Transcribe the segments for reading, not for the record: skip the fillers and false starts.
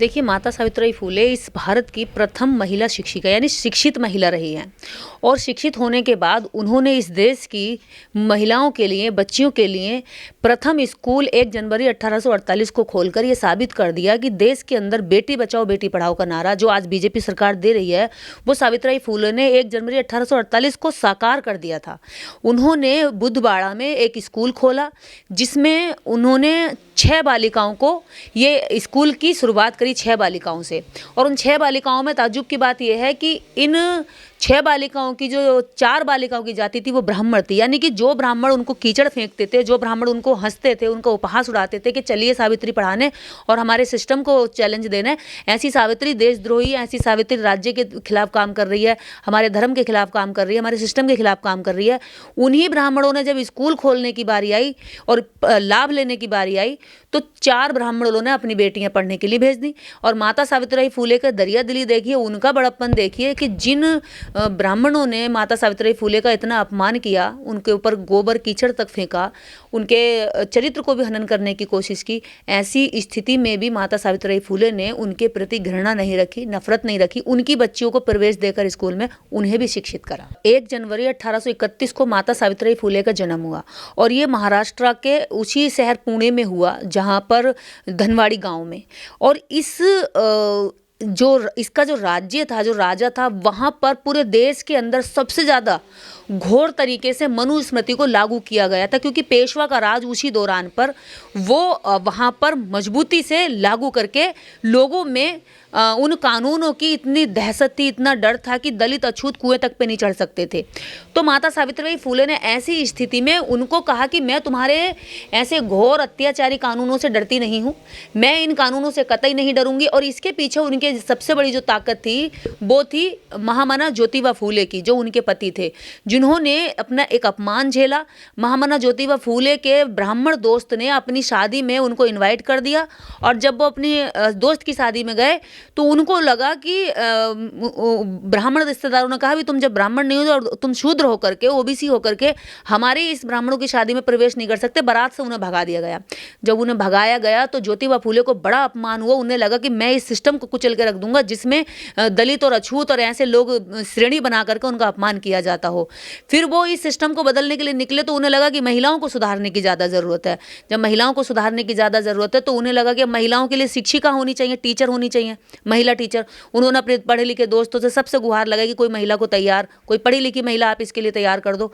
देखिए, माता सावित्रीबाई फुले इस भारत की प्रथम महिला शिक्षिका यानी शिक्षित महिला रही हैं और शिक्षित होने के बाद उन्होंने इस देश की महिलाओं के लिए, बच्चियों के लिए प्रथम स्कूल 1 जनवरी 1848 को खोलकर ये साबित कर दिया कि देश के अंदर बेटी बचाओ बेटी पढ़ाओ का नारा जो आज बीजेपी सरकार दे रही है, वो सावित्रीबाई फुले ने 1 जनवरी 1848 को साकार कर दिया था। उन्होंने बुधवाड़ा में एक स्कूल खोला जिसमें उन्होंने 6 बालिकाओं को ये स्कूल की शुरुआत करी 6 बालिकाओं से। और उन 6 बालिकाओं में ताज्जुब की बात यह है कि इन 6 बालिकाओं की जो 4 बालिकाओं की जाति थी वो ब्राह्मण थी, यानी कि जो ब्राह्मण उनको कीचड़ फेंकते थे, जो ब्राह्मण उनको हंसते थे, उनको उपहास उड़ाते थे कि चलिए सावित्री पढ़ाने और हमारे सिस्टम को चैलेंज देने, ऐसी सावित्री देशद्रोही, ऐसी सावित्री राज्य के खिलाफ काम कर रही है, हमारे धर्म के खिलाफ काम कर रही है, हमारे सिस्टम के खिलाफ काम कर रही है। उन्हीं ब्राह्मणों ने जब स्कूल खोलने की बारी आई और लाभ लेने की बारी आई तो 4 ब्राह्मणों ने अपनी बेटियां पढ़ने के लिए भेज दी। और माता सावित्रीबाई फुले का दरिया दिली देखिए, उनका बड़प्पन देखिए कि जिन ब्राह्मणों ने माता सावित्रीबाई फुले का इतना अपमान किया, उनके ऊपर गोबर कीचड़ तक फेंका, उनके चरित्र को भी हनन करने की कोशिश की, ऐसी स्थिति में भी माता सावित्रीबाई फुले ने उनके प्रति घृणा नहीं रखी, नफरत नहीं रखी, उनकी बच्चियों को प्रवेश देकर स्कूल में उन्हें भी शिक्षित करा। 1 जनवरी 1831 को माता सावित्रीबाई फुले का जन्म हुआ और ये महाराष्ट्र के उसी शहर पुणे में हुआ जहाँ पर धनवाड़ी गांव में। और इसका जो राज्य था, जो राजा था, वहाँ पर पूरे देश के अंदर सबसे ज़्यादा घोर तरीके से मनुस्मृति को लागू किया गया था, क्योंकि पेशवा का राज उसी दौरान पर वो वहाँ पर मजबूती से लागू करके लोगों में उन कानूनों की इतनी दहशत थी, इतना डर था कि दलित अछूत कुएं तक पे नहीं चढ़ सकते थे। तो माता सावित्रीबाई फुले ने ऐसी स्थिति में उनको कहा कि मैं तुम्हारे ऐसे घोर अत्याचारी कानूनों से डरती नहीं हूँ, मैं इन कानूनों से कतई नहीं डरूंगी। और इसके पीछे उनके सबसे बड़ी जो ताकत थी वो थी महामना ज्योतिबा फुले की, जो उनके पति थे, जिन्होंने अपना एक अपमान झेला। महामना ज्योतिबा फुले के ब्राह्मण दोस्त ने अपनी शादी में उनको इन्वाइट कर दिया और जब वो अपनी दोस्त की शादी में गए तो उनको लगा कि ब्राह्मण रिश्तेदारों ने कहा भी तुम जब ब्राह्मण नहीं हो और तुम शूद्र होकर के, ओबीसी होकर के हमारे इस ब्राह्मणों की शादी में प्रवेश नहीं कर सकते। बारात से उन्हें भगा दिया गया। जब उन्हें भगाया गया तो ज्योतिबा फुले को बड़ा अपमान हुआ। उन्हें लगा कि मैं इस सिस्टम को कुचल के रख दूंगा जिसमें दलित और अछूत और ऐसे लोग श्रेणी बना करके उनका अपमान किया जाता हो। फिर वो इस सिस्टम को बदलने के लिए निकले तो उन्हें लगा कि महिलाओं को सुधारने की ज़्यादा ज़रूरत है। जब महिलाओं को सुधारने की ज़्यादा ज़रूरत है तो उन्हें लगा कि महिलाओं के लिए शिक्षिका होनी चाहिए, टीचर होनी चाहिए, महिला टीचर। उन्होंने अपने पढ़े लिखे दोस्तों से सबसे गुहार लगाई कि कोई महिला को तैयार, कोई पढ़ी लिखी महिला आप इसके लिए तैयार कर दो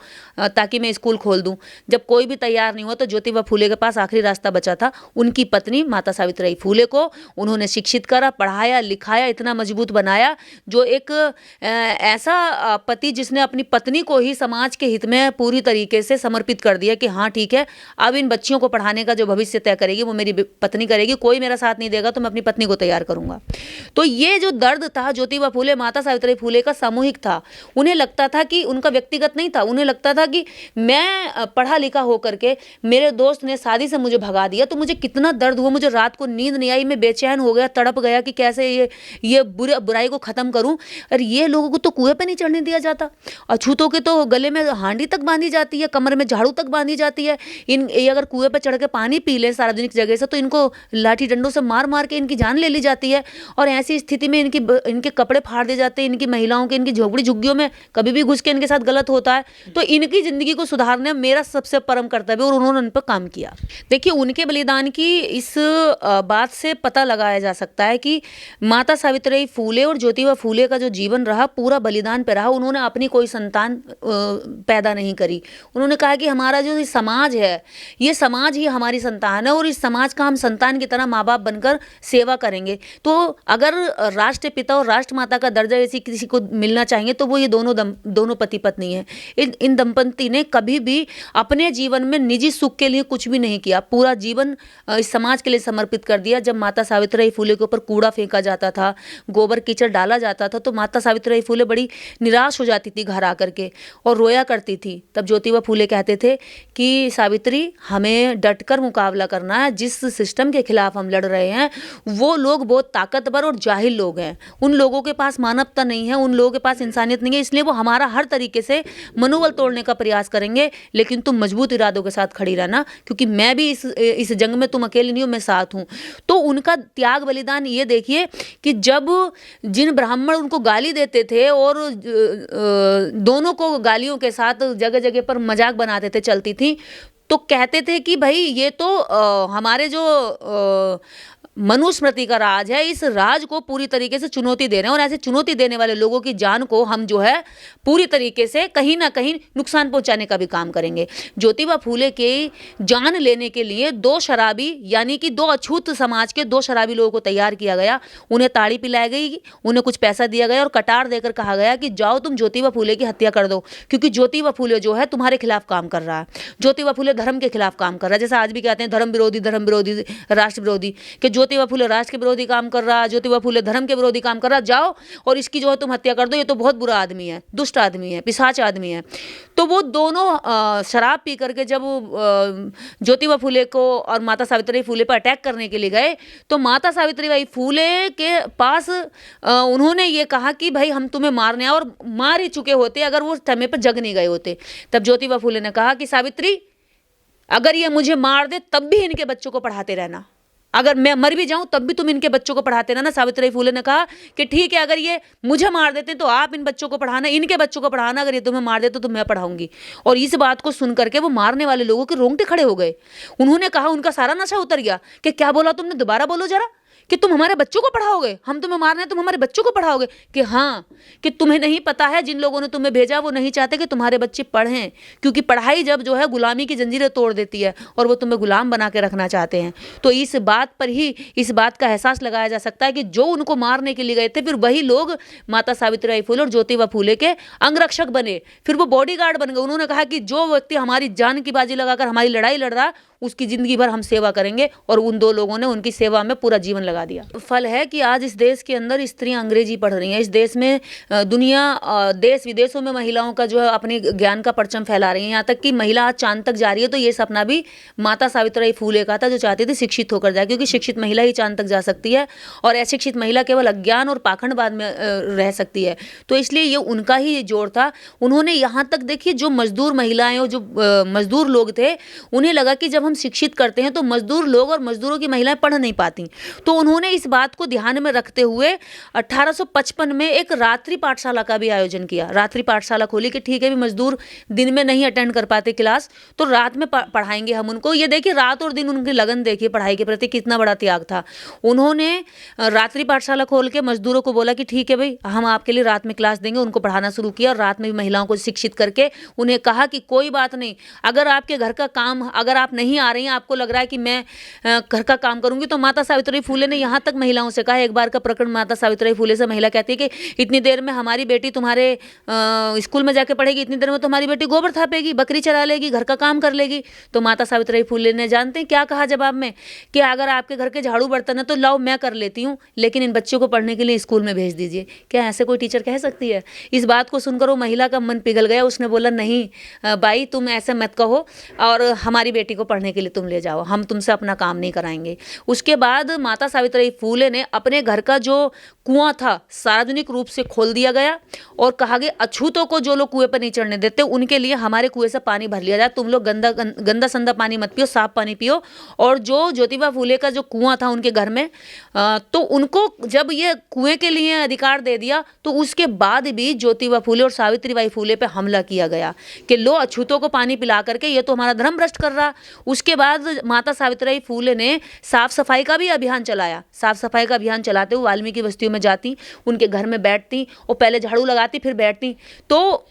ताकि मैं स्कूल खोल दूं। जब कोई भी तैयार नहीं हुआ तो ज्योतिबा फुले के पास आखिरी रास्ता बचा था। उनकी पत्नी माता सावित्रीबाई फुले को उन्होंने शिक्षित करा, पढ़ाया, लिखाया, इतना मजबूत बनाया जो एक ऐसा पति जिसने अपनी पत्नी को ही समाज के हित में पूरी तरीके से समर्पित कर दिया कि हाँ ठीक है, अब इन बच्चियों को पढ़ाने का जो भविष्य तय करेगी वो मेरी पत्नी करेगी, कोई मेरा साथ नहीं देगा तो मैं अपनी पत्नी को तैयार करूंगा। तो ये जो दर्द था ज्योतिबा फुले, माता सावित्रीबाई फुले का सामूहिक था। उन्हें लगता था कि उनका व्यक्तिगत नहीं था, उन्हें लगता था कि मैं पढ़ा लिखा होकर के मेरे दोस्त ने शादी से मुझे भगा दिया तो मुझे कितना दर्द हुआ, मुझे रात को नींद नहीं आई, मैं बेचैन हो गया, तड़प गया कि कैसे ये बुराई को खत्म करूं। और ये लोगों को तो कुएं पे नहीं चढ़ने दिया जाता, अछूतों के तो गले में हांडी तक बांधी जाती है, कमर में झाड़ू तक बांधी जाती है। ये अगर कुएं पे चढ़ के पानी पी ले सार्वजनिक जगह से तो इनको लाठी डंडों से मार मार के इनकी जान ले ली जाती है। और ऐसी स्थिति में इनके कपड़े फाड़ दिए जाते हैं, इनकी महिलाओं के, इनकी झोपड़ी झुग्गियों में कभी भी घुस के इनके साथ गलत होता है। तो इनकी जिंदगी को सुधारने मेरा सबसे परम कर्तव्य और उन्होंने उन पर काम किया। देखिए, उनके बलिदान की इस बात से पता लगाया जा सकता है कि माता सावित्रीबाई फुले और ज्योतिबा फुले का जो जीवन रहा पूरा बलिदान पे रहा। उन्होंने अपनी कोई संतान पैदा नहीं करी। उन्होंने कहा कि हमारा जो समाज है, ये समाज ही हमारी संतान है और इस समाज का हम संतान की तरह माँ बाप बनकर सेवा करेंगे। तो अगर राष्ट्रपिता और राष्ट्रमाता का दर्जा यदि किसी को मिलना चाहिए तो वो ये दोनों पति पत्नी हैं। इन दंपति ने कभी भी अपने जीवन में निजी सुख के लिए कुछ भी नहीं किया, पूरा जीवन इस समाज के लिए समर्पित कर दिया। जब माता सावित्रीबाई फुले के ऊपर कूड़ा फेंका जाता था, गोबर कीचड़ डाला जाता था तो माता सावित्रीबाई फुले बड़ी निराश हो जाती थी घर आकर के। और रोया करती थी, तब ज्योतिबा फूले कहते थे कि सावित्री, हमें डटकर मुकाबला करना है। जिस सिस्टम के खिलाफ हम लड़ रहे हैं वो लोग बहुत ताकतवर और जाहिल लोग हैं, उन लोगों के पास मानवता नहीं है, उन लोगों के पास इंसानियत नहीं है, इसलिए वो हमारा हर तरीके से मनोबल तोड़ने का प्रयास करेंगे। लेकिन तुम मजबूत इरादों के साथ खड़ी रहना, क्योंकि मैं भी इस जंग में, तुम अकेले नहीं हो, मैं साथ हूँ। तो उनका त्याग बलिदान ये देखिए कि जब जिन ब्राह्मण उनको गाली देते थे और दोनों को गालियों के साथ जगह जगह पर मजाक बनाते थे, चलती थी, तो कहते थे कि भाई ये तो हमारे जो मनुस्मृति का राज है, इस राज को पूरी तरीके से चुनौती दे रहे हैं, और ऐसे चुनौती देने वाले लोगों की जान को हम जो है पूरी तरीके से कहीं ना कहीं नुकसान पहुंचाने का भी काम करेंगे। ज्योतिबा फूले के जान लेने के लिए दो शराबी, यानी कि दो अछूत समाज के दो शराबी लोगों को तैयार किया गया, उन्हें ताड़ी पिलाई गई, उन्हें कुछ पैसा दिया गया और कटार देकर कहा गया कि जाओ तुम ज्योतिबा फूले की हत्या कर दो, क्योंकि ज्योतिबा फूले जो है तुम्हारे खिलाफ काम कर रहा है, ज्योतिबा फूले धर्म के खिलाफ काम कर रहा है। जैसे आज भी कहते हैं धर्म विरोधी, राष्ट्र विरोधी, कि ज्योतिबा फूले राष्ट्र के विरोधी काम कर रहा है, ज्योतिबा फूले धर्म के विरोधी काम कर रहा है, जाओ और इसकी जो है तुम हत्या कर दो, ये तो बहुत बुरा आदमी है, दुष्ट आदमी है, पिशाच आदमी है। तो वो दोनों शराब पी करके जब ज्योतिबा फूले को और माता सावित्रीबाई फूले पर अटैक करने के लिए गए, तो माता सावित्रीबाई फूले के पास उन्होंने ये कहा कि भाई हम तुम्हें मारने आए, और मार ही चुके होते अगर वो समय पर जग नहीं गए होते। तब ज्योतिबा फूले ने कहा कि सावित्री, अगर ये मुझे मार दे तब भी इनके बच्चों को पढ़ाते रहना, अगर मैं मर भी जाऊं तब भी तुम इनके बच्चों को पढ़ाते रहना। सावित्रीबाई फूले ने कहा कि ठीक है, अगर ये मुझे मार देते तो आप इन बच्चों को पढ़ाना, इनके बच्चों को पढ़ाना, अगर ये तुम्हें मार देते तो मैं पढ़ाऊंगी। और इस बात को सुन करके वो मारने वाले लोगों के रोंगटे खड़े हो गए। उन्होंने कहा, उनका सारा नशा उतर गया कि क्या बोला तुमने, दोबारा बोलो जरा, कि तुम हमारे बच्चों को पढ़ाओगे, हम तुम्हें मारना है तुम हमारे बच्चों को पढ़ाओगे? कि हाँ, कि तुम्हें नहीं पता है, जिन लोगों ने तुम्हें भेजा वो नहीं चाहते कि तुम्हारे बच्चे पढ़ें, क्योंकि पढ़ाई जब जो है गुलामी की जंजीरें तोड़ देती है और वो तुम्हें गुलाम बना के रखना चाहते हैं। तो इस बात पर ही इस बात का एहसास लगाया जा सकता है कि जो उनको मारने के लिए गए थे, फिर वही लोग माता सावित्रीबाई फूले और ज्योतिबा फूले के अंगरक्षक बने, फिर वो बॉडीगार्ड बन गए। उन्होंने कहा कि जो व्यक्ति हमारी जान की बाजी लगाकर हमारी लड़ाई लड़ रहा उसकी जिंदगी भर हम सेवा करेंगे, और उन दो लोगों ने उनकी सेवा में पूरा जीवन लगा दिया। फल है कि आज इस देश के अंदर स्त्रियां अंग्रेजी पढ़ रही हैं, इस देश में देश विदेशों में महिलाओं का जो है अपने ज्ञान का परचम फैला रही हैं, यहाँ तक कि महिला आज चांद तक जा रही है। तो ये सपना भी माता सावित्रीबाई फूले का था, जो चाहती थी शिक्षित होकर जाए, क्योंकि शिक्षित महिला ही चांद तक जा सकती है और अशिक्षित महिला केवल अज्ञान और पाखंडवाद में रह सकती है। तो इसलिए ये उनका ही जोर था। उन्होंने यहाँ तक, देखिए, जो मजदूर महिलाएं और जो मजदूर लोग थे, उन्हें लगा कि जब हम शिक्षित करते हैं तो मजदूर लोग और मजदूरों की महिलाएं पढ़ नहीं पाती। तो उन्होंने इस बात को ध्यान में रखते हुए 1855 में एक रात्रि पाठशाला का भी आयोजन किया। रात्रि पाठशाला खोली कि ठीक है, भी मजदूर दिन में नहीं अटेंड कर पाते क्लास, तो रात में पढ़ाएंगे हम उनको। ये देखिए, रात और दिन उनकी लगन देखिए पढ़ाई के प्रति, कितना बड़ा त्याग था। उन्होंने रात्रि पाठशाला खोल के मजदूरों को बोला कि ठीक है भाई, हम आपके लिए रात में क्लास देंगे। उनको पढ़ाना शुरू किया और रात में भी महिलाओं को शिक्षित करके उन्हें कहा कि कोई बात नहीं, अगर आपके घर का काम, अगर आप नहीं आ रही हैं, आपको लग रहा है कि मैं घर का काम करूंगी, तो माता सावित्रीबाई फूले ने यहाँ तक महिलाओं से कहा। एक बार का प्रकरण माता सावित्रीबाई फूले से महिला कहती है कि इतनी देर में हमारी बेटी तुम्हारे स्कूल में जाके पढ़ेगी, इतनी देर में तुम्हारी बेटी गोबर थापेगी, बकरी चरा लेगी, घर का काम कर लेगी। तो माता सावित्रीबाई फूले ने, जानते हैं क्या कहा जवाब में, कि अगर आपके घर के झाड़ू बर्तन है तो लाओ मैं कर लेती हूँ, लेकिन इन बच्चों को पढ़ने के लिए स्कूल में भेज दीजिए। क्या ऐसे कोई टीचर कह सकती है? इस बात को सुनकर वो महिला का मन पिघल गया। उसने बोला, नहीं बाई, तुम ऐसे मत कहो, और हमारी बेटी को पढ़ने के लिए तुम ले जाओ, हम तुमसे अपना काम नहीं कराएंगे। उसके बाद माता सावित्रीबाई फूले ने अपने घर का जो कुआं था सार्वजनिक रूप से खोल दिया गया और कहा गया, अछूतों को जो लोग कुएं पर नहीं चढ़ने देते उनके लिए हमारे कुएं से पानी भर लिया जाए, तुम लोग गंदा संदा पानी मत पियो, साफ पानी पियो। और जो ज्योतिबा फूले का जो कुआं था उनके घर में, तो उनको जब ये कुएं के लिए अधिकार दे दिया, तो उसके बाद भी ज्योतिबा फूले और सावित्रीबाई फूले पे हमला किया गया कि लो, अछूतों को पानी पिला करके ये तो हमारा धर्म भ्रष्ट कर रहा। उसके बाद माता सावित्रीबाई फूले ने साफ सफाई का भी अभियान चलाया। साफ सफाई का अभियान चलाते हुए वाल्मीकि बस्तियों में जाती, उनके घर में बैठती और पहले झाड़ू लगाती, फिर बैठती। तो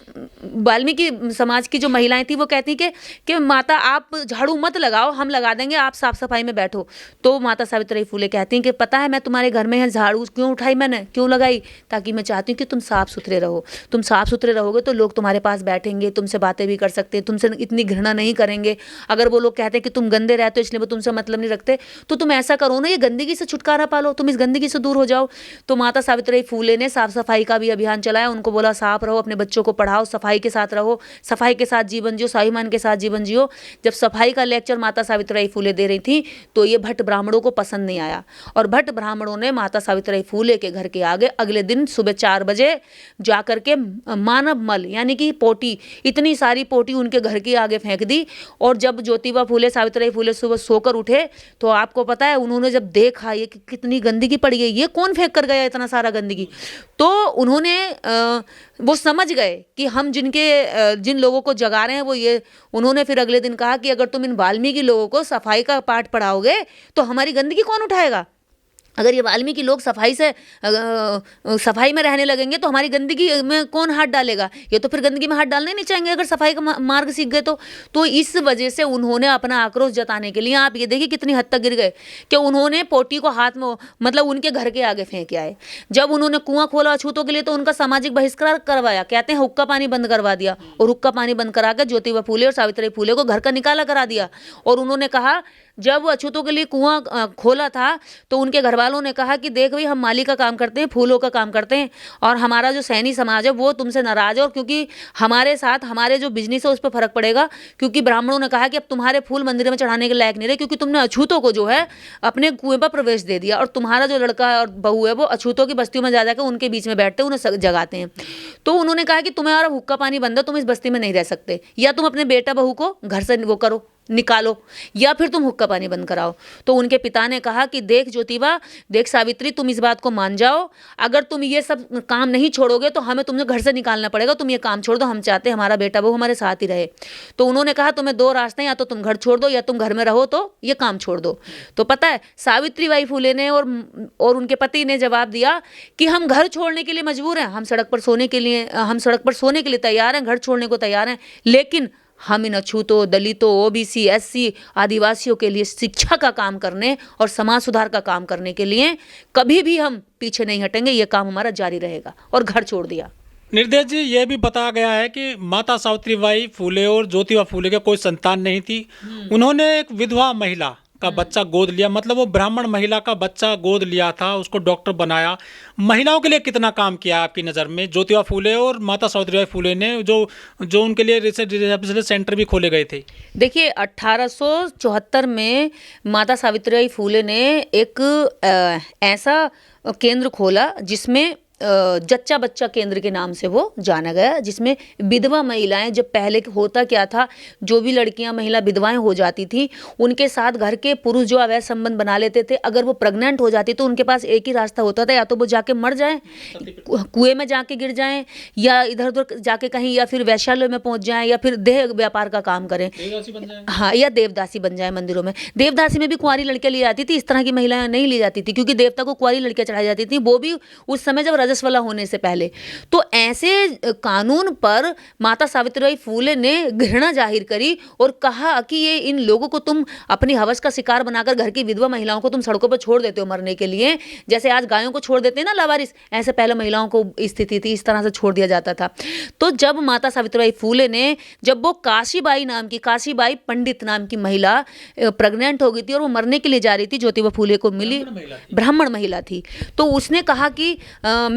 वाल्मीकि समाज की जो महिलाएं थी वो कहती कि माता आप झाड़ू मत लगाओ, हम लगा देंगे, आप साफ सफाई में बैठो। तो माता सावित्रीबाई फूले कहती कि पता है मैं तुम्हारे घर में झाड़ू क्यों उठाई, मैंने क्यों लगाई, ताकि मैं चाहती हूँ कि तुम साफ सुथरे रहो। तुम साफ सुथरे रहोगे तो लोग तुम्हारे पास बैठेंगे, तुमसे बातें भी कर सकते हैं, तुमसे इतनी घृणा नहीं करेंगे। अगर वो लोग कहते हैं कि तुम गंदे रहते हो इसलिए वो तुमसे मतलब नहीं रखते, तो तुम ऐसा करो ना, ये गंदगी से छुटकारा पालो, तुम इस गंदगी से दूर हो जाओ। तो माता सावित्रीबाई फूले ने साफ सफाई का भी अभियान चलाया। उनको बोला साफ रहो, अपने बच्चों को पढ़ाओ, सफाई के साथ रहो, सफाई के साथ जीवन जियो, स्वाभिमान के साथ जीवन जियो। जब सफाई का लेक्चर माता सावित्रीबाई फूले दे रही थी तो ये भट्ट ब्राह्मणों को पसंद नहीं आया, और भट्ट ब्राह्मणों ने माता सावित्रीबाई फूले के घर के आगे अगले दिन सुबह 4 बजे जाकर के मानव मल यानी कि पोटी, इतनी सारी पोटी उनके घर के आगे फेंक दी। और जब ज्योतिबा फूले, सावित्रीबाई फूले सुबह सोकर उठे तो आपको पता है उन्होंने जब देखा ये कितनी गंदगी पड़ी है, ये कौन फेंक कर गया इतना सारा गंदगी, तो उन्होंने वो समझ गए कि हम जिन लोगों को जगा रहे हैं वो ये। उन्होंने फिर अगले दिन कहा कि अगर तुम इन वाल्मीकि लोगों को सफाई का पाठ पढ़ाओगे तो हमारी गंदगी कौन उठाएगा। अगर ये वाल्मीकि लोग सफाई में रहने लगेंगे तो हमारी गंदगी में कौन हाथ डालेगा। ये तो फिर गंदगी में हाथ डालना ही नहीं चाहेंगे अगर सफाई का मार्ग सीख गए तो इस वजह से उन्होंने अपना आक्रोश जताने के लिए, आप ये देखिए कितनी हद तक गिर गए कि उन्होंने पोटी को हाथ में, मतलब उनके घर के आगे फेंक आए। जब उन्होंने कुआं खोला अछूतों के लिए तो उनका सामाजिक बहिष्कार करवाया, कहते हैं हुक्का पानी बंद करवा दिया, और हुक्का पानी बंद करा कर ज्योतिबा फूले और सावित्रीबाई फूले को घर का निकाला करा दिया। और उन्होंने कहा, जब अछूतों के लिए कुआं खोला था तो उनके घर वालों ने कहा कि देख भाई, हम माली का काम करते हैं, फूलों का काम करते हैं, और हमारा जो सैनी समाज है वो तुमसे नाराज है, और क्योंकि हमारे साथ हमारे जो बिजनेस है उस पर फर्क पड़ेगा, क्योंकि ब्राह्मणों ने कहा कि अब तुम्हारे फूल मंदिर में चढ़ाने के लायक नहीं रहे, क्योंकि तुमने अछूतों को जो है अपने कुएं पर प्रवेश दे दिया, और तुम्हारा जो लड़का और बहू है वो अछूतों की बस्तियों में जा जाकर उनके बीच में बैठते हैं, उन्हें जगाते हैं। तो उन्होंने कहा कि तुम्हारा हुक्का पानी बंद है, तुम इस बस्ती में नहीं रह सकते, या तुम अपने बेटा बहू को घर से वो करो, निकालो, या फिर तुम हुक्का पानी बंद कराओ। तो उनके पिता ने कहा कि देख ज्योतिबा, देख सावित्री, तुम इस बात को मान जाओ, अगर तुम ये सब काम नहीं छोड़ोगे तो हमें तुम्हें घर से निकालना पड़ेगा, तुम ये काम छोड़ दो, हम चाहते हैं हमारा बेटा बहू हमारे साथ ही रहे। तो उन्होंने कहा तुम्हें 2 रास्ते हैं, या तो तुम घर छोड़ दो या तुम घर में रहो, तो ये काम छोड़ दो। तो पता है सावित्रीबाई फूले ने और उनके पति ने जवाब दिया कि हम घर छोड़ने के लिए मजबूर हैं, हम सड़क पर सोने के लिए तैयार हैं, घर छोड़ने को तैयार हैं, लेकिन हम इन अछूतों, दलितों, ओबीसी, एससी, आदिवासियों के लिए शिक्षा का काम करने और समाज सुधार का काम करने के लिए कभी भी हम पीछे नहीं हटेंगे, ये काम हमारा जारी रहेगा, और घर छोड़ दिया। निर्देश जी, ये भी बताया गया है कि माता सावित्रीबाई फूले और ज्योतिबा फूले के कोई संतान नहीं थी। उन्होंने एक विधवा महिला का बच्चा गोद लिया, मतलब वो ब्राह्मण महिला का बच्चा गोद लिया था, उसको डॉक्टर बनाया। महिलाओं के लिए कितना काम किया आपकी नज़र में ज्योतिबा फूले और माता सावित्रीबाई फूले ने, जो उनके लिए रिसर्च सेंटर भी खोले गए थे। देखिए 1874 में माता सावित्रीबाई फूले ने एक ऐसा केंद्र खोला जिसमें जच्चा बच्चा केंद्र के नाम से वो जाना गया, जिसमें विधवा महिलाएं, जब पहले होता क्या था, जो भी लड़कियां महिला विधवाएं हो जाती थी उनके साथ घर के पुरुष जो अवैध संबंध बना लेते थे, अगर वो प्रेग्नेंट हो जाती तो उनके पास एक ही रास्ता होता था, या तो वो जाके मर जाएं, कुएं में जाके गिर जाएं, या इधर उधर जाके कहीं, या फिर वैश्यालय में पहुंच जाएं, या फिर देह व्यापार का काम करें, हाँ, या देवदासी बन जाए मंदिरों में। देवदासी में भी कुंवारी लड़कियां ली जाती थी, इस तरह की महिलाएं नहीं ली जाती थी, क्योंकि देवता को कुंवारी लड़कियां चढ़ाई जाती थी, वो भी उस समय जब रजस्वला होने से पहले। तो ऐसे कानून पर माता सावित्रीबाई फूले ने घृणा जाहिर करी और कहा कि ये इन लोगों को तुम अपनी हवस का शिकार बनाकर घर की विधवा महिलाओं को तुम सड़कों पर छोड़ देते हो मरने के लिए, जैसे आज गायों को छोड़ देते हैं ना लावारिस, ऐसे पहले महिलाओं को स्थिति थी, इस तरह से छोड़ दिया जाता था। तो जब माता सावित्रीबाई फूले ने, जब वो काशीबाई पंडित नाम की महिला प्रेग्नेंट हो गई थी और वो मरने के लिए जा रही थी, ज्योतिबा फूले को मिली, ब्राह्मण महिला थी, तो उसने कहा कि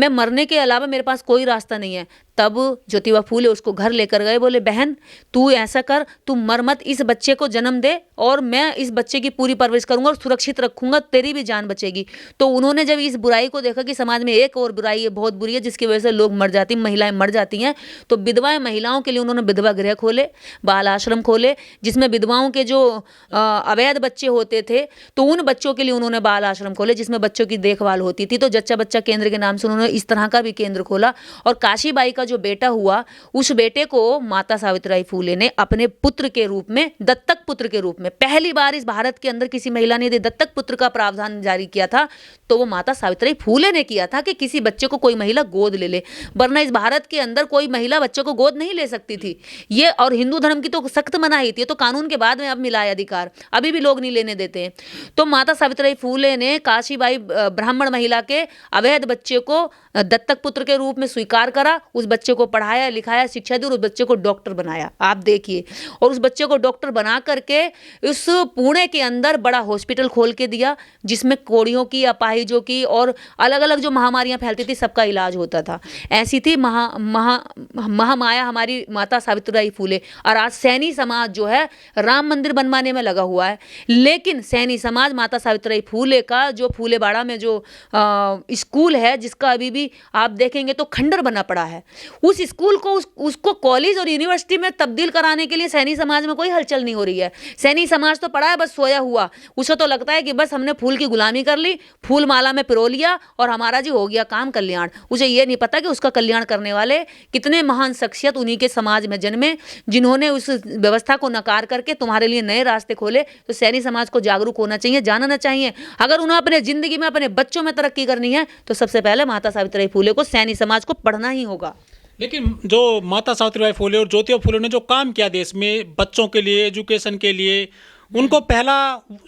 मैं मरने के अलावा मेरे पास कोई रास्ता नहीं है। तब ज्योतिबा फूले उसको घर लेकर गए, बोले बहन तू ऐसा कर, तू मर मत, इस बच्चे को जन्म दे और मैं इस बच्चे की पूरी परवरिश करूंगा और सुरक्षित रखूंगा, तेरी भी जान बचेगी। तो उन्होंने जब इस बुराई को देखा कि समाज में एक और बुराई है, बहुत बुरी है, जिसकी वजह से लोग मर जाती, महिलाएं मर जाती हैं, तो विधवा महिलाओं के लिए उन्होंने विधवा गृह खोले, बाल आश्रम खोले, जिसमें विधवाओं के जो अवैध बच्चे होते थे तो उन बच्चों के लिए उन्होंने बाल आश्रम खोले, जिसमें बच्चों की देखभाल होती थी। तो जच्चा बच्चा केंद्र के नाम से उन्होंने इस तरह का भी केंद्र खोला। और काशीबाई का जो बेटा हुआ, उस बेटे को माता सावित्रीबाई फूले ने अपने पुत्र के रूप में, दत्तक पुत्र के रूप में, पहली बार इस भारत के अंदर किसी महिला ने यदि दत्तक पुत्र का प्रावधान जारी किया था तो वो माता सावित्रीबाई फूले ने किया था कि किसी बच्चे को कोई महिला गोद ले ले, वरना इस भारत के अंदर कोई महिला बच्चे को गोद नहीं ले सकती थी ये। और हिंदू धर्म की तो सख्त मनाही थी, तो कानून के बाद में अब मिला है अधिकार, अभी भी लोग नहीं लेने देते हैं। तो माता सावित्रीबाई फूले ने काशीबाई ब्राह्मण महिला के अवैध बच्चे को दत्तक पुत्र के रूप में स्वीकार करा, उस बच्चे को पढ़ाया लिखाया शिक्षा दी और उस बच्चे को डॉक्टर बनाया। आप देखिए, और उस बच्चे को डॉक्टर बना करके उस पुणे के अंदर बड़ा हॉस्पिटल खोल के दिया, जिसमें कोड़ियों की, अपाहिजों की और अलग अलग जो महामारियां फैलती थी सबका इलाज होता था। ऐसी थी महामाया हमारी माता सावित्रीबाई फूले। और आज सैनी समाज जो है राम मंदिर बनवाने में लगा हुआ है, लेकिन सैनी समाज माता सावित्रीबाई फूले का जो फूलेबाड़ा में जो स्कूल है, जिसका अभी भी आप देखेंगे तो खंडर बना पड़ा है, उस स्कूल को उसको कॉलेज और यूनिवर्सिटी में तब्दील कराने के लिए सैनी समाज में कोई हलचल नहीं हो रही है। सैनी समाज तो पड़ा है बस सोया हुआ। उसे तो लगता है कि बस हमने फूल की गुलामी कर ली, फूल माला में पिरो लिया और हमारा जी हो गया काम कल्याण। उसे ये नहीं पता कि उसका कल्याण करने वाले कितने महान शख्सियत उन्हीं के समाज में जन्मे, जिन्होंने उस व्यवस्था को नकार करके तुम्हारे लिए नए रास्ते खोले। तो सैनी समाज को जागरूक होना चाहिए, जानना चाहिए। अगर उन्हें अपने जिंदगी में अपने बच्चों में तरक्की करनी है तो सबसे पहले माता सावित्रीबाई फूले को, सैनी समाज को पढ़ना ही होगा। लेकिन जो माता सावित्रीबाई फूले और ज्योतिबा फूले ने जो काम किया देश में बच्चों के लिए, एजुकेशन के लिए, उनको पहला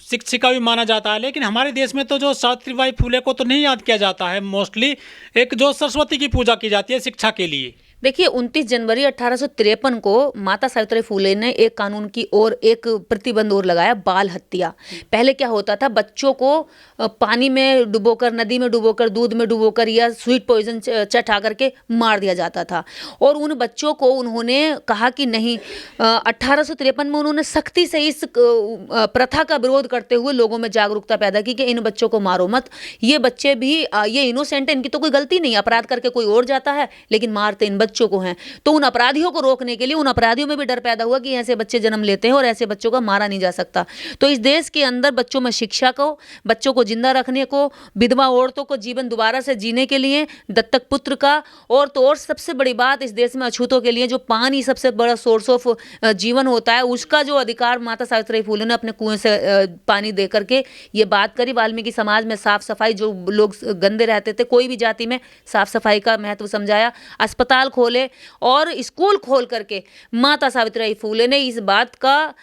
शिक्षिका भी माना जाता है। लेकिन हमारे देश में तो जो सावित्रीबाई फूले को तो नहीं याद किया जाता है, मोस्टली एक जो सरस्वती की पूजा की जाती है शिक्षा के लिए। देखिए 29 जनवरी 1853 को माता सावित्रीबाई फूले ने एक कानून की ओर एक प्रतिबंध और लगाया, बाल हत्या। पहले क्या होता था, बच्चों को पानी में डुबोकर, नदी में डुबोकर, दूध में डुबोकर या स्वीट पॉइजन चटा करके मार दिया जाता था। और उन बच्चों को उन्होंने कहा कि नहीं, 1853 में उन्होंने सख्ती से इस प्रथा का विरोध करते हुए लोगों में जागरूकता पैदा की कि इन बच्चों को मारो मत, ये बच्चे भी ये इनोसेंट है, इनकी तो कोई गलती नहीं, अपराध करके कोई और जाता है लेकिन मारते इन बच्चों को हैं। तो उन अपराधियों को रोकने के लिए उन अपराधियों में भी डर पैदा हुआ कि ऐसे बच्चे जन्म लेते हैं और ऐसे बच्चों को मारा नहीं जा सकता। तो इस देश के अंदर बच्चों में शिक्षा को, बच्चों को जिंदा रखने को, विधवा औरतों को जीवन दोबारा से जीने के लिए, दत्तक पुत्र का, और तो और सबसे बड़ी बात इस देश में अछूतों के लिए जो पानी सबसे बड़ा सोर्स ऑफ जीवन होता है, उसका जो अधिकार माता सावित्रीबाई फूले ने अपने कुएं से पानी दे करके ये बात करी। वाल्मीकि समाज में साफ सफाई, जो लोग गंदे रहते थे कोई भी जाति में, साफ सफाई का महत्व समझाया, अस्पताल खोले और स्कूल खोल करके माता सावित्रीबाई फूले ने इस बात का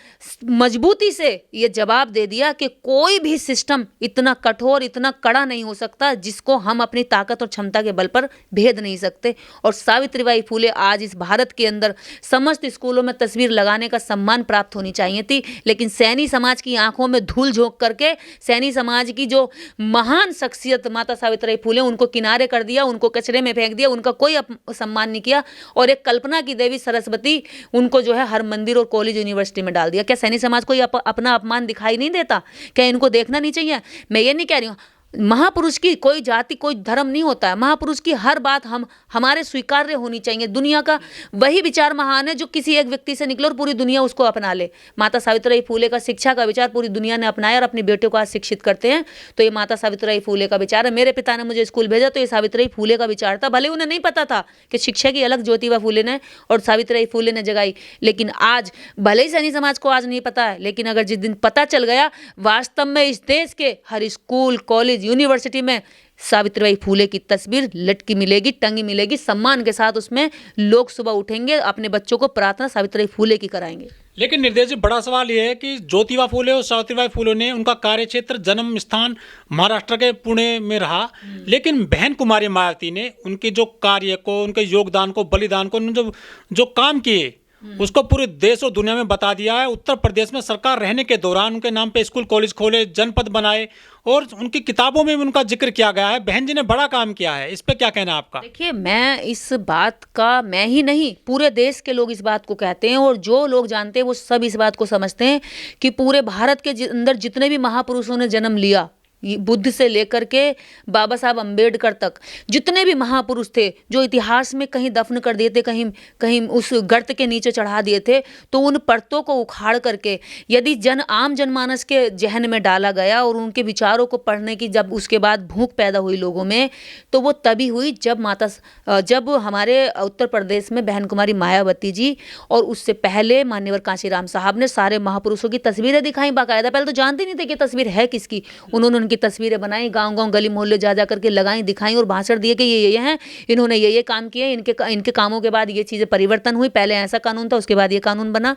मजबूती से ये जवाब दे दिया कि कोई भी सिस्टम इतना कठोर, इतना कड़ा नहीं हो सकता जिसको हम अपनी ताकत और क्षमता के बल पर भेद नहीं सकते। और सावित्रीबाई फूले आज इस भारत के अंदर समस्त स्कूलों में तस्वीर लगाने का सम्मान प्राप्त होनी चाहिए थी, लेकिन सैनी समाज की आंखों में धूल झोंक करके सैनी समाज की जो महान शख्सियत माता सावित्रीबाई फूले, उनको किनारे कर दिया, उनको कचरे में फेंक दिया, उनका कोई सम्मान नहीं किया। और एक कल्पना की देवी सरस्वती, उनको जो है हर मंदिर और कॉलेज यूनिवर्सिटी में डाल दिया। क्या सैनी समाज को अपना अपमान दिखाई नहीं देता? क्या इनको देखना नहीं चाहिए? मैं ये नहीं कह रही हूँ, महापुरुष की कोई जाति कोई धर्म नहीं होता है, महापुरुष की हर बात हमारे स्वीकार्य होनी चाहिए। दुनिया का वही विचार महान है जो किसी एक व्यक्ति से निकले और पूरी दुनिया उसको अपना ले। माता सावित्रीबाई फूले का शिक्षा का विचार पूरी दुनिया ने अपनाया और अपने बेटों को आज शिक्षित करते हैं। तो ये माता सावित्रीबाई फूले का विचार है। मेरे पिता ने मुझे स्कूल भेजा तो ये सावित्रीबाई फूले का विचार था, भले उन्हें नहीं पता था कि शिक्षा की अलग ज्योतिबा फूले ने और सावित्रीबाई फूले ने जगाई। लेकिन आज भले ही सैनी समाज को आज नहीं पता है, लेकिन अगर जिस दिन पता चल गया, वास्तव में इस देश के हर स्कूल कॉलेज यूनिवर्सिटी में सावित्रीबाई फूले की तस्वीर लटकी मिलेगी, टंगी मिलेगी, सम्मान के साथ उसमें लोग सुबह उठेंगे, अपने बच्चों को प्रार्थना सावित्रीबाई फूले की कराएंगे। लेकिन निर्देश जी, बड़ा सवाल ये है कि ज्योतिबा फूले और सावित्रीबाई फूले ने, उनका कार्य क्षेत्र, जन्म स्थान महाराष्ट्र के पुणे में रहा, लेकिन बहन कुमारी मायावती ने उनके जो कार्य को, उनके योगदान को, बलिदान को, उन्होंने जो काम किए उसको पूरे देश और दुनिया में बता दिया है। उत्तर प्रदेश में सरकार रहने के दौरान उनके नाम पे स्कूल कॉलेज खोले, जनपद बनाए और उनकी किताबों में भी उनका जिक्र किया गया है। बहन जी ने बड़ा काम किया है, इस पे क्या कहना है आपका? देखिए, मैं इस बात का, मैं ही नहीं पूरे देश के लोग इस बात को कहते हैं और जो लोग जानते हैं वो सब इस बात को समझते हैं कि पूरे भारत के अंदर जितने भी महापुरुषों ने जन्म लिया, बुद्ध से लेकर के बाबा साहब अम्बेडकर तक, जितने भी महापुरुष थे जो इतिहास में कहीं दफन कर दिए थे, कहीं उस गर्त के नीचे चढ़ा दिए थे, तो उन परतों को उखाड़ करके यदि आम जनमानस के जहन में डाला गया और उनके विचारों को पढ़ने की जब उसके बाद भूख पैदा हुई लोगों में, तो वो तभी हुई जब हमारे उत्तर प्रदेश में बहन कुमारी मायावती जी और उससे पहले मान्यवर कांशीराम साहब ने सारे महापुरुषों की तस्वीरें दिखाई बाकायदा। पहले तो जानते नहीं थे कि तस्वीर है किसकी, उन्होंने उनकी तस्वीरें बनाई, गाँव-गाँव, गली-मोहल्ले जा करके लगाई, दिखाई और भाषण दिए कि ये हैं, इन्होंने ये काम किए, इनके कामों के बाद ये चीज़ें परिवर्तन हुई, पहले ऐसा कानून था, उसके बाद ये कानून बना।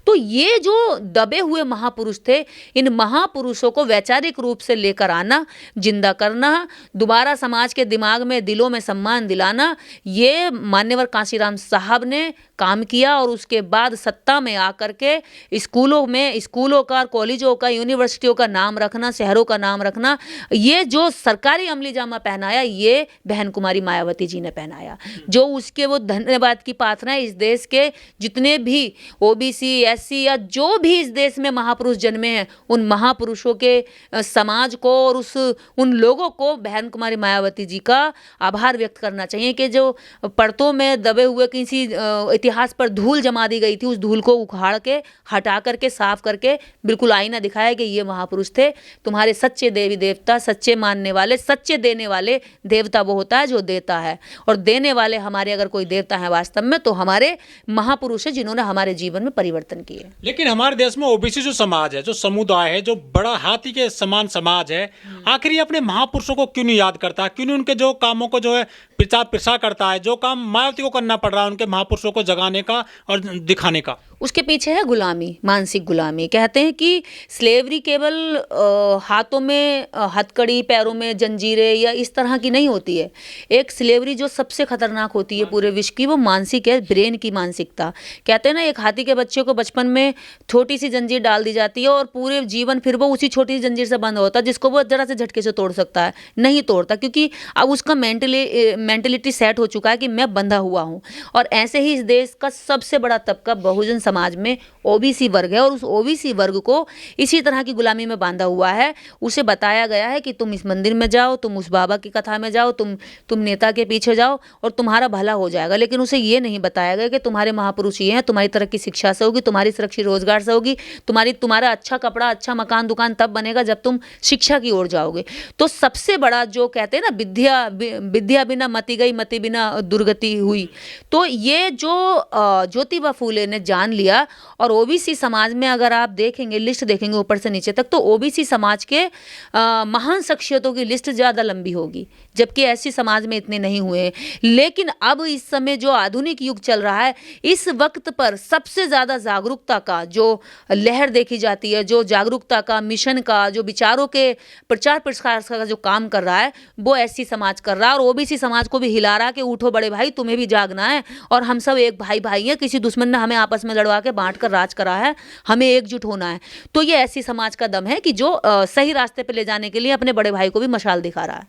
तो ये जो दबे हुए महापुरुष थे, इन महापुरुषों को वैचारिक रूप से लेकर आना, जिंदा करना, दोबारा समाज के दिमाग में, दिलों में सम्मान दिलाना, ये मान्यवर कांशीराम साहब ने काम किया। और उसके बाद सत्ता में आकर के स्कूलों का, कॉलेजों का, यूनिवर्सिटियों का नाम रखना, शहरों का नाम रखना, ये जो सरकारी अमली जामा पहनाया, ये बहन कुमारी मायावती जी ने पहनाया। जो उसके वो धन्यवाद की पात्र हैं। इस देश के जितने भी ओबीसी, एससी या जो भी इस देश में महापुरुष जन्मे हैं, उन महापुरुषों के समाज को और उन लोगों को बहन कुमारी मायावती जी का आभार व्यक्त करना चाहिए कि जो परतों में दबे हुए किसी इतिहास पर धूल जमा दी गई थी, उस धूल को उखाड़ के, हटा करके, साफ करके बिल्कुल आईना दिखाया कि ये महापुरुष थे। तुम्हारे सच्चे देवी देवता, सच्चे मानने वाले, सच्चे देने वाले देवता वो होता है जो देता है, और देने वाले हमारे अगर कोई देवता है वास्तव में तो हमारे महापुरुष है, जिन्होंने हमारे जीवन में परिवर्तन किए। लेकिन हमारे देश में ओबीसी जो समाज है, जो समुदाय है, जो बड़ा हाथी के समान समाज है, आखिर ये अपने महापुरुषों को क्यों नहीं याद करता? क्यों नहीं उनके जो कामों को जो है प्रचार प्रसार करता है? जो काम मायावती को करना पड़ रहा है उनके महापुरुषों को जगाने का और दिखाने का, उसके पीछे है गुलामी, मानसिक गुलामी। कहते हैं कि स्लेवरी केवल हाथों में हथकड़ी, पैरों में जंजीरें या इस तरह की नहीं होती है। एक स्लेवरी जो सबसे खतरनाक होती है पूरे विश्व की, वो मानसिक है, ब्रेन की मानसिकता। कहते हैं ना, एक हाथी के बच्चे को बचपन में छोटी सी जंजीर डाल दी जाती है और पूरे जीवन फिर वो उसी छोटी सी जंजीर से बंद होता है, जिसको वो जरा से झटके से तोड़ सकता है, नहीं तोड़ता, क्योंकि अब उसका मेंटलिटी सेट हो चुका है कि मैं बंधा हुआ हूँ। और ऐसे ही इस देश का सबसे बड़ा तबका बहुजन समाज में ओबीसी वर्ग है, और उस ओबीसी वर्ग को इसी तरह की गुलामी में बांधा हुआ है। उसे बताया गया है कि तुम इस मंदिर में जाओ, तुम उस बाबा की कथा में जाओ, तुम नेता के पीछे जाओ और तुम्हारा भला हो जाएगा। लेकिन उसे ये नहीं बताया गया कि तुम्हारे महापुरुष ये हैं, तुम्हारी तरक्की शिक्षा से होगी, तुम्हारी सुरक्षित रोजगार से होगी, तुम्हारा अच्छा कपड़ा, अच्छा मकान दुकान तब बनेगा जब तुम शिक्षा की ओर जाओगे। तो सबसे बड़ा जो कहते हैं ना, विद्या बिना मति गई, मति बिना दुर्गति हुई। तो ये जो ज्योतिबा फूले ने जान लिया। और ओबीसी समाज में अगर आप देखेंगे, लिस्ट देखेंगे ऊपर से नीचे तक, तो ओबीसी समाज के महान शख्सियतों की लिस्ट ज़्यादा लंबी होगी, जबकि ऐसी समाज में इतने नहीं हुए हैं। लेकिन अब इस समय जो आधुनिक युग चल रहा है, इस वक्त पर सबसे ज़्यादा जागरूकता का जो लहर देखी जाती है, जो जागरूकता का मिशन का, जो विचारों के प्रचार प्रसार का जो काम कर रहा है, वो ऐसी समाज कर रहा है। और ओबीसी समाज को भी हिला रहा है कि उठो बड़े भाई, तुम्हें भी जागना है, और हम सब एक भाई भाई हैं, किसी दुश्मन ने हमें आपस में लड़वा के बांट कर राज करा है, हमें एकजुट होना है। तो ये ऐसी समाज का दम है कि जो सही रास्ते पे ले जाने के लिए अपने बड़े भाई को भी मशाल दिखा रहा है।